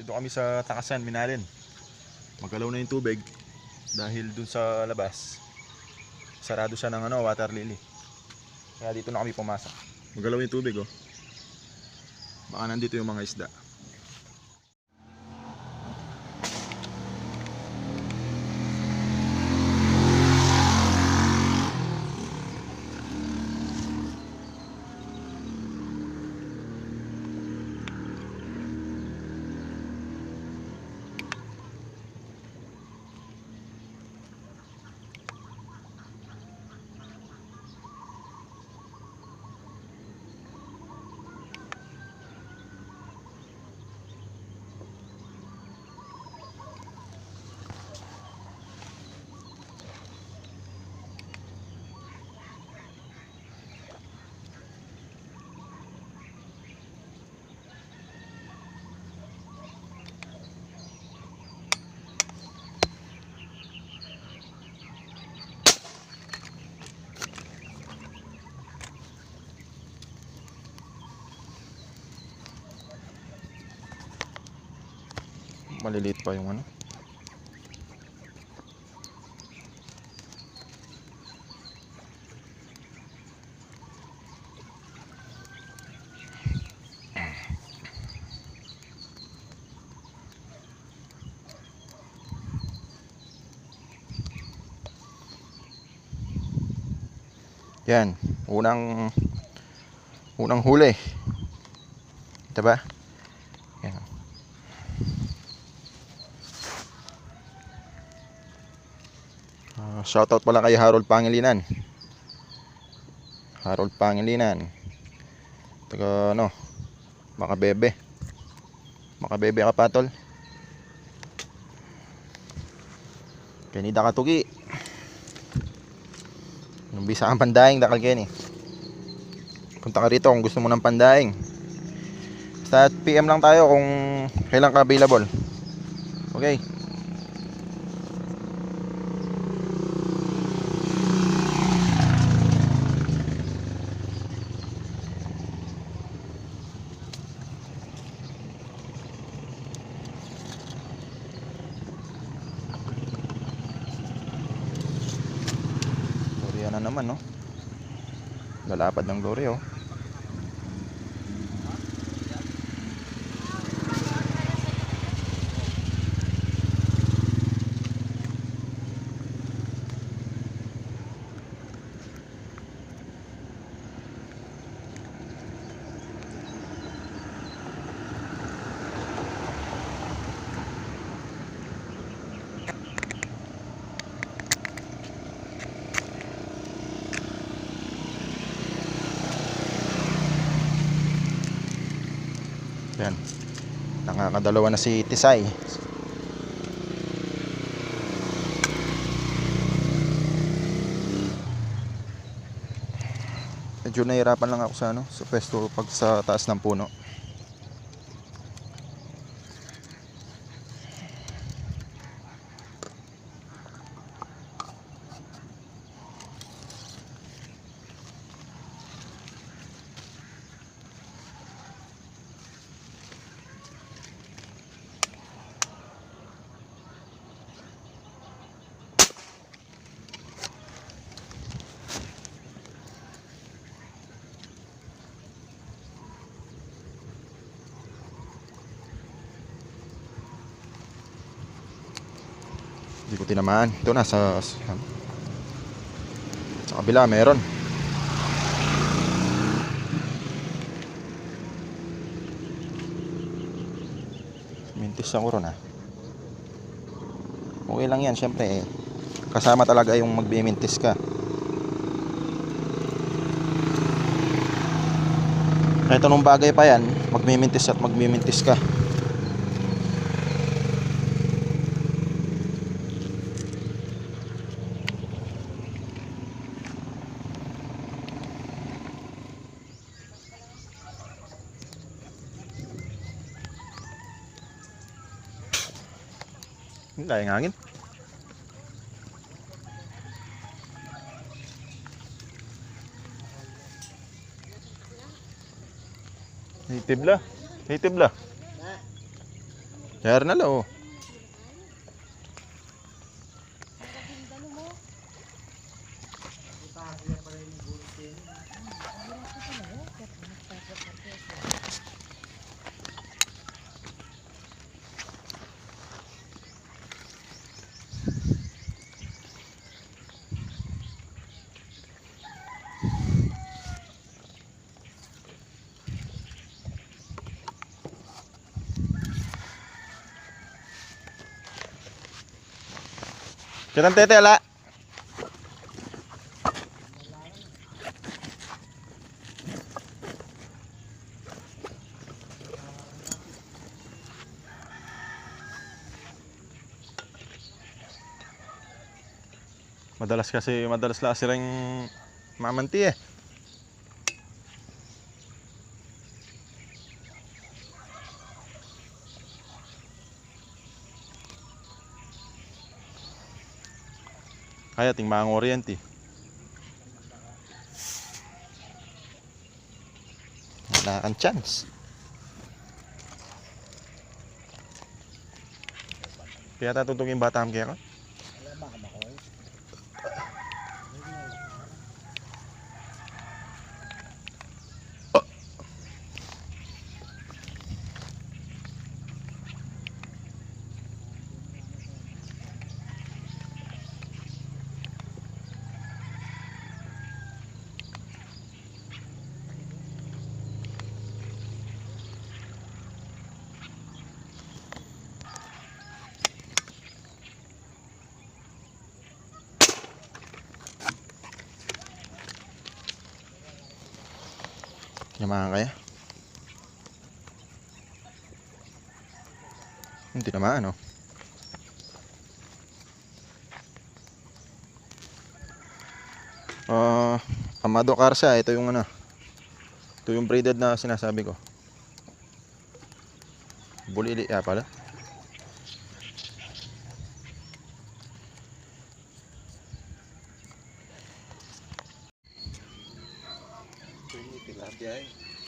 Dito kami sa Takasan, Minalin. Magalaw na yung tubig dahil dun sa labas sarado siya ng water lily. Kaya dito na kami pumasok. Magalaw yung tubig, oh. Baka nandito yung mga isda. Maliliit pa yung Yan, unang huli. Diba? Yan. Shoutout pala kay Harold Pangilinan. Harold Pangilinan. Taga Makabebe. Makabebe ka pa, tol. Kanida katugi. Nung bisa kang pandaing, dakal Kenny. Punta ka rito kung gusto mo ng pandaing. Basta PM lang tayo kung kailan ka available. Okay. Lorya na naman, no? Lalapad ng lorya, oh. Yan. Nakakadalawa na si Tisay. Medyo nahirapan lang ako sa pwesto pag sa taas ng puno. Hindi ko tinamaan. Ito na sa kabila meron. Mintis ako ron, ha. Okay lang yan, syempre kasama talaga yung magbimintis ka. Ito nung bagay pa yan, magmimintis at magmimintis ka. Dahil hangin. Native la. Kaya na lang, oh. Kitang tete, ala. Madalas lang silang mamanti eh. Kaya ting mga oriente. Wala kang chance. Kaya tatutugin bata ang kaya ko. Yamahan kaya? Hindi naman, no? Amado Carsa, ito yung ano. Ito yung braided na sinasabi ko. Bulili, pala.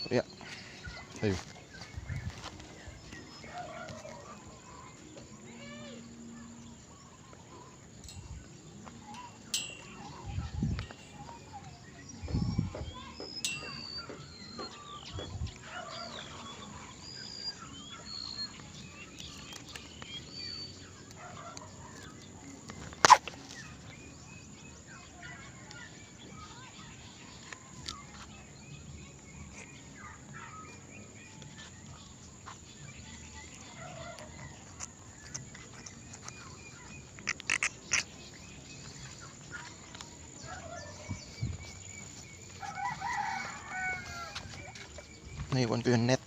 Ya. Ayo. Naiwan ko yung net.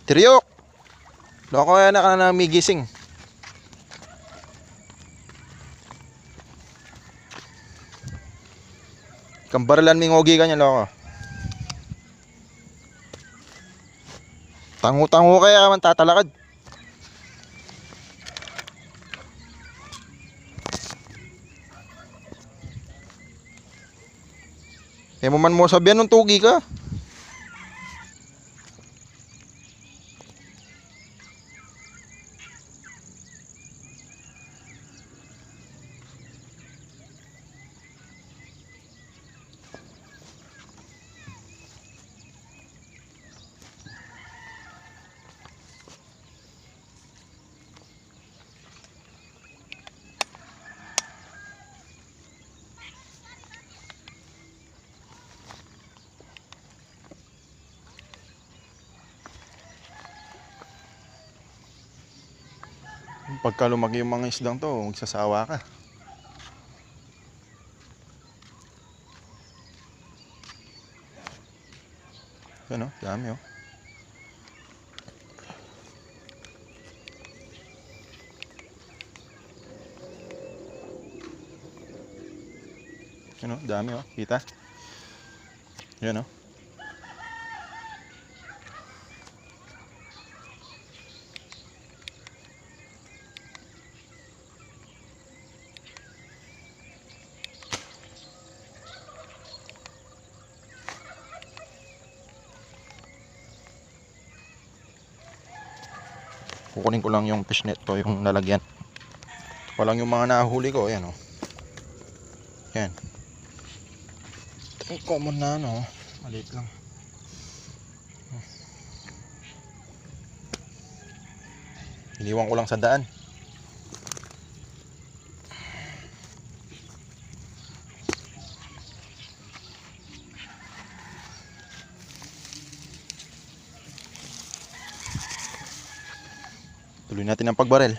Tiryok! Loko yan na ka na may gising. Kambaralan may ngogi ka niya, loko. Tango-tango kaya ka man tatalakad. Eh mo man mo sabihan nung tugi ka. Pagka lumaki yung mga isdang to, magsasawa ka. Yan o, dami o. Yan o, dami o, kita. Yan o. Kukunin ko lang yung fishnet ko, yung lalagyan. Ito lang yung mga nahuli ko. Ayan o. Yan. Ito yung common na ano. Maliit lang. Iniwan ko lang sa daan. Tuloy natin ang pagbarel.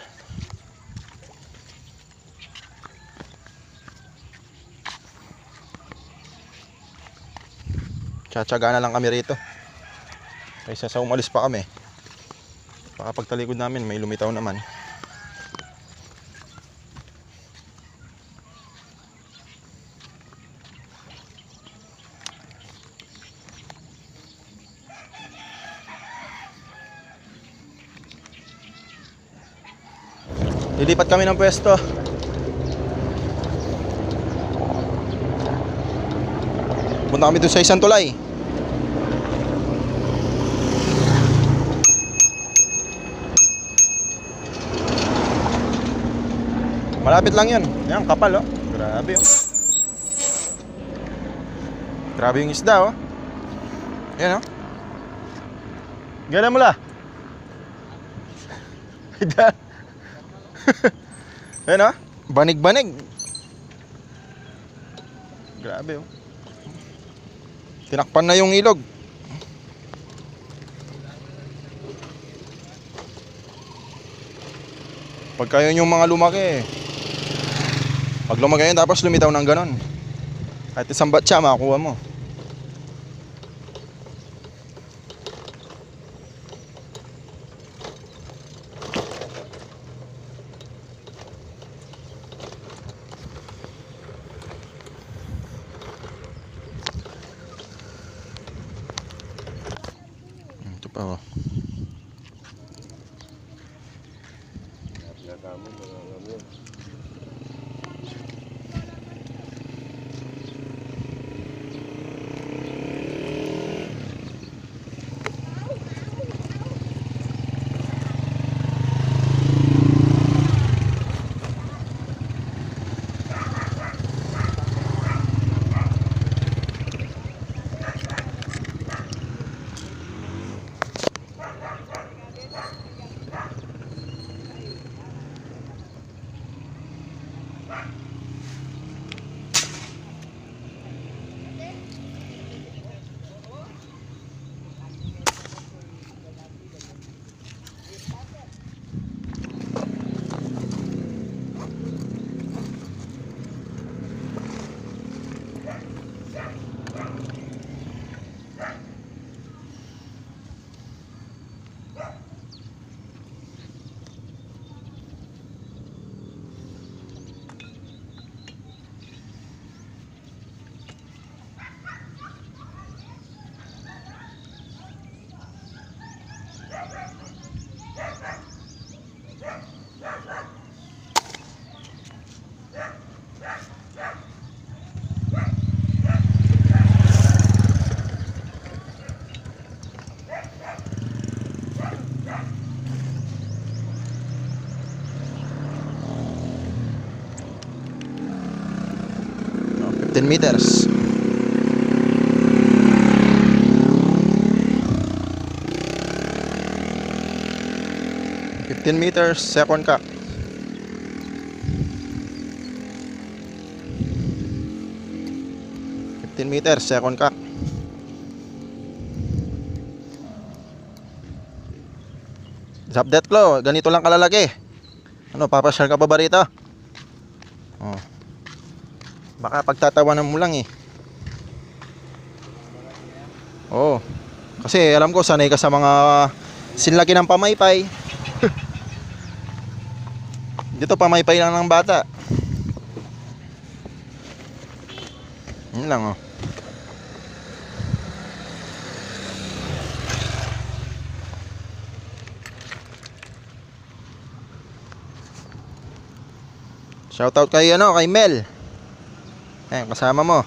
Tsatsaga na lang kami rito. Kaysa sa umalis pa kami. Baka pagtalikod namin may lumitaw naman. Lilipat kami ng pwesto. Punta kami doon sa isang tulay. Malapit lang yun. Yan, kapal oh. Grabe oh. Grabe yung isda oh. Yan oh. Gana mo la. Yan oh. Banig-banig. Grabe oh. Tinakpan na yung ilog. Pagka yun yung mga lumaki, pag lumaki yun tapos lumitaw ng ganon, kahit isang batsa makakuha mo. Ito pa oh. Oh, 15 meters. Meters, second cock. 15 meters, second cock. Drop that claw, ganito lang kalalaki. Ano, papasyal ka pa ba rito? Oh. Baka pagtatawanan mo lang eh. Oh. Kasi alam ko sanay ka sa mga sinlaki ng pamaypay. Dito pamaypay lang ng bata. Yun lang oh. Shoutout kay ano, kay Mel. Ayan, kasama mo.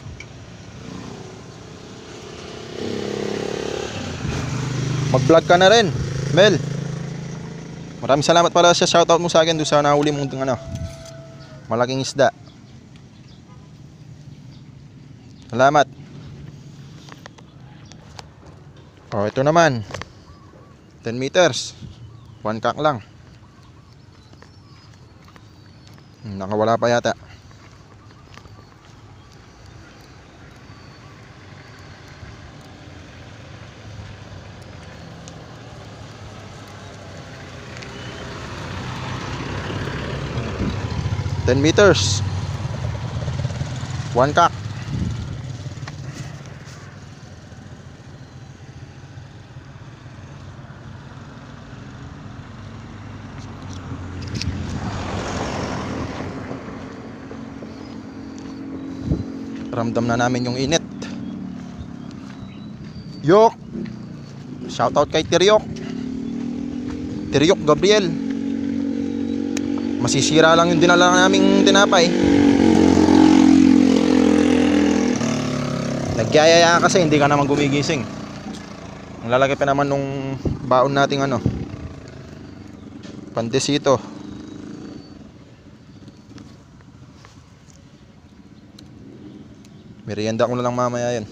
Mag-vlog ka na rin, Mel. Maraming salamat pala sa shoutout mo sa akin doon sa nahuli mong ano, malaking isda. Salamat. Oh, ito naman. 10 meters. 1 kak lang. Nakawala pa yata. Ten meters. 1 kak. Ramdam na namin yung init. Yok. Shoutout kay Tiryok. Tiryok Gabriel. Masisira lang yung dinala naming tinapay. Nagyayaya kasi hindi ka naman gumigising. Ang lalaki pa naman nung baon nating ano, pandesito. Merienda ko na lang mamaya yan.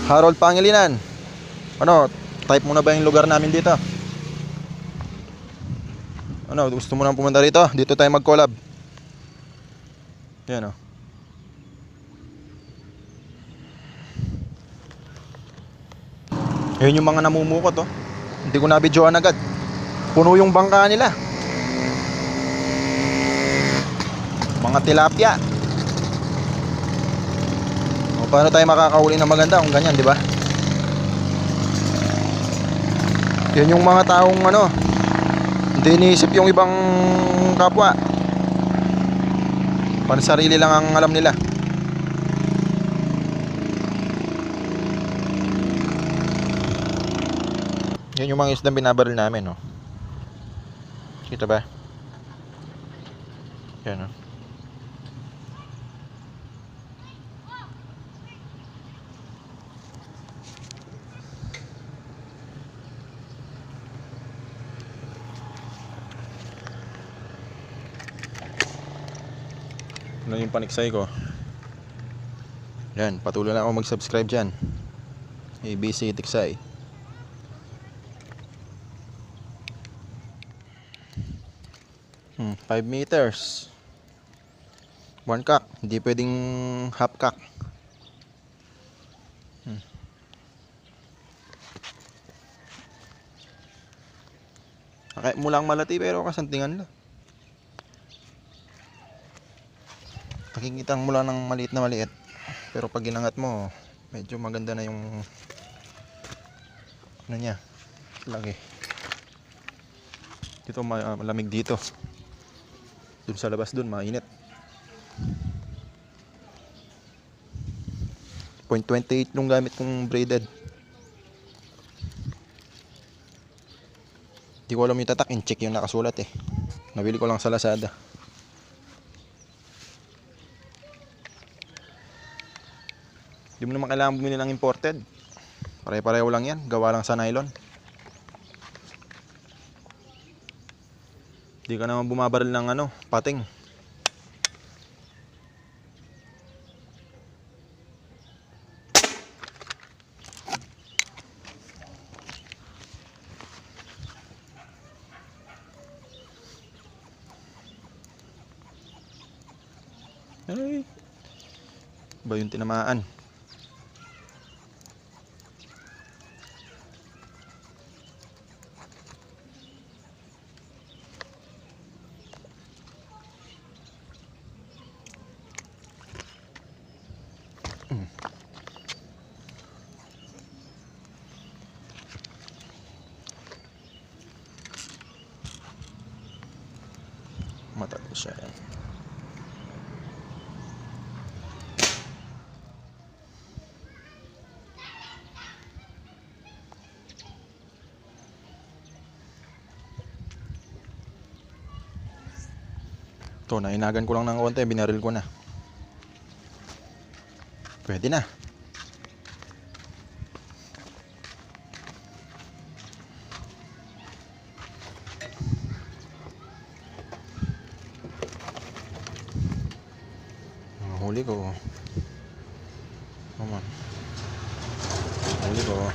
Harold Pangilinan. Ano, type mo na ba yung lugar namin dito? Ano, gusto mo nang pumunta rito? Dito tayo mag-collab. Yan o. Ayun yung mga namumukot oh. Hindi ko nabidyoan agad. Puno yung bangka nila. Mga tilapia. O, paano tayo makakauli ng maganda kung ganyan, di ba? Yan yung mga taong ano, hindi iniisip yung ibang kapwa. Pansarili lang ang alam nila. Yan yung mga isdang binabaril namin, no. Kita ba? Yan, no. Ano yung paniksay ko? Yan, patuloy lang ako mag-subscribe dyan. ABC Tiksay. 5 meters. 1 kak. Hindi pwedeng half kak. Okay, mulang malati pero kasantingan lang. Nakikita mo lang ng maliit na maliit. Pero pag ginangat mo, medyo maganda na yung ano niya. Lagi. Dito malamig dito. Doon sa labas doon mainit. 0.28 nung gamit kong braided. Di ko alam yung tatak, in-check yung nakasulat eh. Nabili ko lang sa Lazada. Di mo naman kailangan bumili ng imported. Pare-pareho lang yan, gawa lang sa nylon. Di ka naman bumabaril ng ano, pating. Ay, ba yung tinamaan? Matagal siya yan. Ito, nainagan ko lang ng konti, binaril ko na. Pwede na. Huli ko. Come on. Huli ko.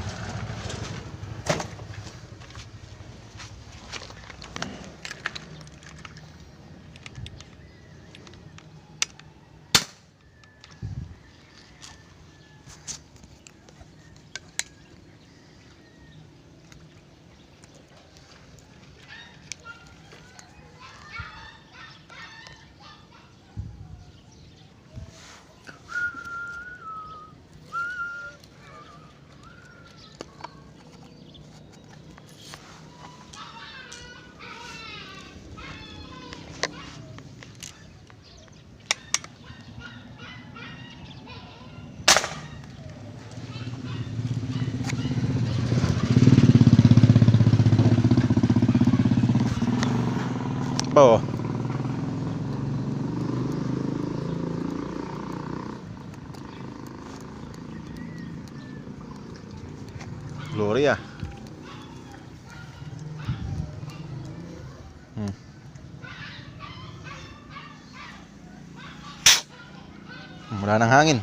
Oh. Gloria. Wala nang hangin.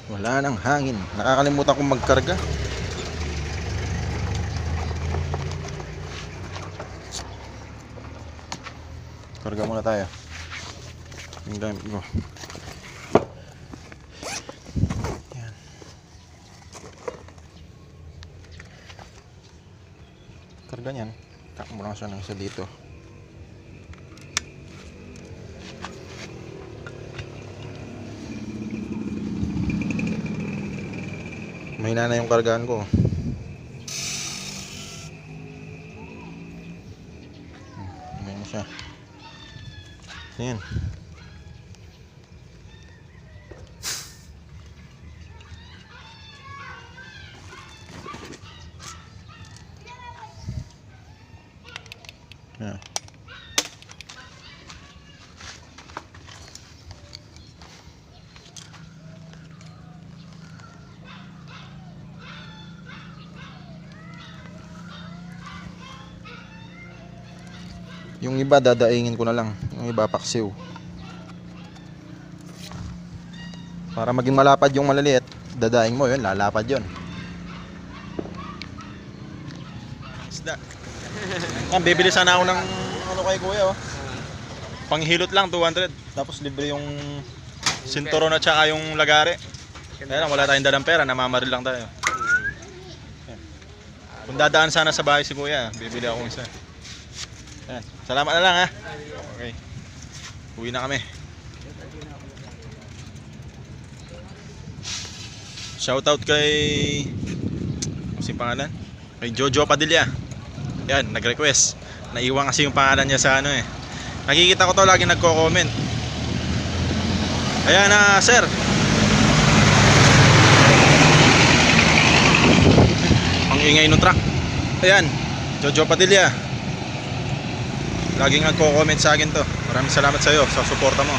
Wala nang hangin. Nakakalimutan kong magkarga. Karga muna tayo. Yung gamit ko. Yan. Karga niyan. Takmo lang siya ng isa dito. Mahina na yung kargaan ko. Mahina siya. Ayan. Ayan. Yung iba dadaingin ko na lang. Yung iba paksiw. Para maging malapad yung malaliit, dadaing mo yun, lalapad yun. Isda. Bibili sana ako ng ano kay kuya, oh. Panghilot lang 200, tapos libre yung sinturon at saka yung lagare. Kaya lang wala tayong dalang pera, namamaril lang tayo. Kung dadaan sana sa bahay si kuya, bibili akong isa. Ayan. Salamat na lang, ha. Okay. Uwi na kami. Shoutout kay ano si pangalan? Kay Jojo Padilla. Yan, nag-request. Naiwan kasi yung pangalan niya sa ano eh. Nakikita ko to lagi nagko-comment. Ayan na, sir. Ang ingay ng truck. Ayan, Jojo Padilla. Laging nagko-comment sa akin to. Maraming salamat sa iyo sa suporta mo.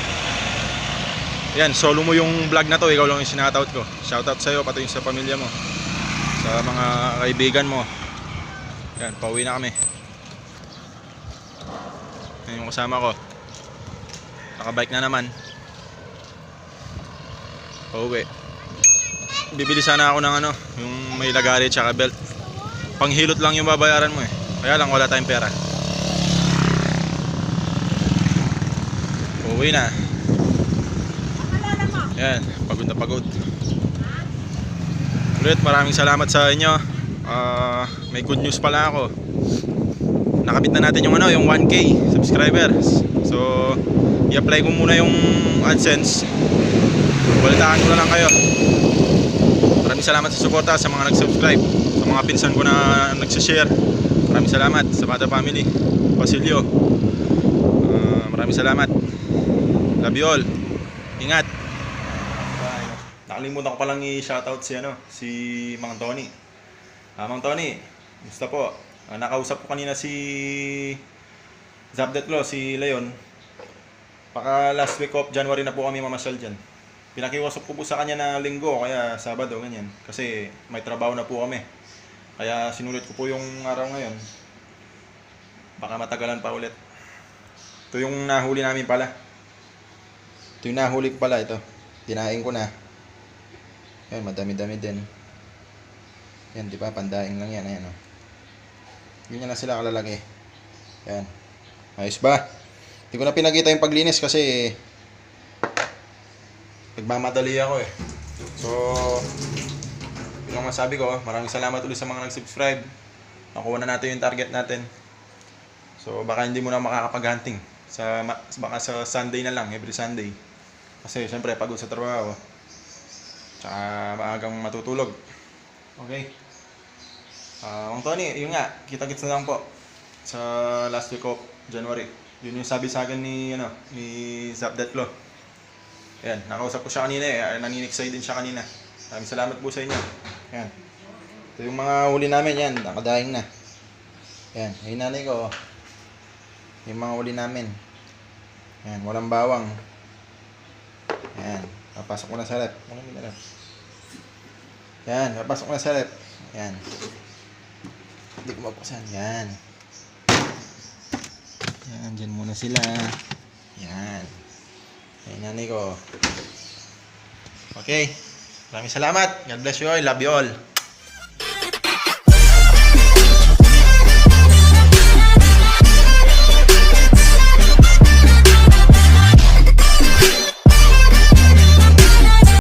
Yan, solo mo yung vlog na to, ikaw lang yung sinataut ko. Shoutout sa iyo pati yung sa pamilya mo. Sa mga kaibigan mo. Yan, pauwi na kami. Yan yung kasama ko. Nakabike na naman. Pauwi. Bibili sana ako ng ano, yung may lagari tsaka belt. Panghilot lang yung babayaran mo eh. Kaya lang wala tayong pera. Uwi na. Yan, pagod na pagod. Ulit, maraming salamat sa inyo. May good news pala ako. Nakabit na natin yung ano, yung 1K subscribers. So, i-apply ko muna yung AdSense. Balitaan ko na lang kayo. Maraming salamat sa suporta sa mga nag-subscribe, sa mga pinsan ko na nag-share. Maraming salamat sa Bata Family, Basilio. Maraming salamat. Love you all. Ingat. Nakalimutan ko palang i-shoutout si Mang Tony. Mang Tony, gusto po. Nakausap ko kanina si Zapdet Lo, si Leon. Paka last week of January na po kami mamasyal dyan. Pinakiusap ko po sa kanya na linggo, kaya Sabado, ganyan. Kasi may trabaho na po kami. Kaya sinulit ko po yung araw ngayon. Baka matagalan pa ulit. Ito yung nahuli namin pala. Ito yung nahuli ko pala, ito. Dinaing ko na. Yan, madami-dami din. Yan, di ba? Pandaing lang yan. Ayan, oh. Ganyan na sila kalalaki. Yan. Ayos ba? Hindi ko na pinakita yung paglinis kasi nagmamadali ako eh. So, yun ang masabi ko. Maraming salamat ulit sa mga nag-subscribe. Nakuha na natin yung target natin. So, baka hindi mo na makakapag-hunting. Baka sa Sunday na lang, every Sunday. Kasi, syempre, pagod sa trabaho. Tsaka, maagang matutulog. Okay. Ang Tony, yun nga. Kita-kits na lang po. Sa last week of January. Yun yung sabi sa akin ni Zap Detlo. Ayan, nakausap ko siya kanina eh. Naniniksay din siya kanina. Maraming salamat po sa inyo. Ayan. Ito yung mga huli namin yan. Nakadaing na. Ayan, yung nanay ko. Yung mga huli namin. Ayan, walang bawang. Ayan, papasok ko na sa rep. Ayan, papasok ko na sa rep. Ayan. Hindi ko mapuksan. Ayan. Ayan, dyan muna sila. Ayan. Ayan, nanay ko. Okay. Maraming salamat. God bless you all. Love you all.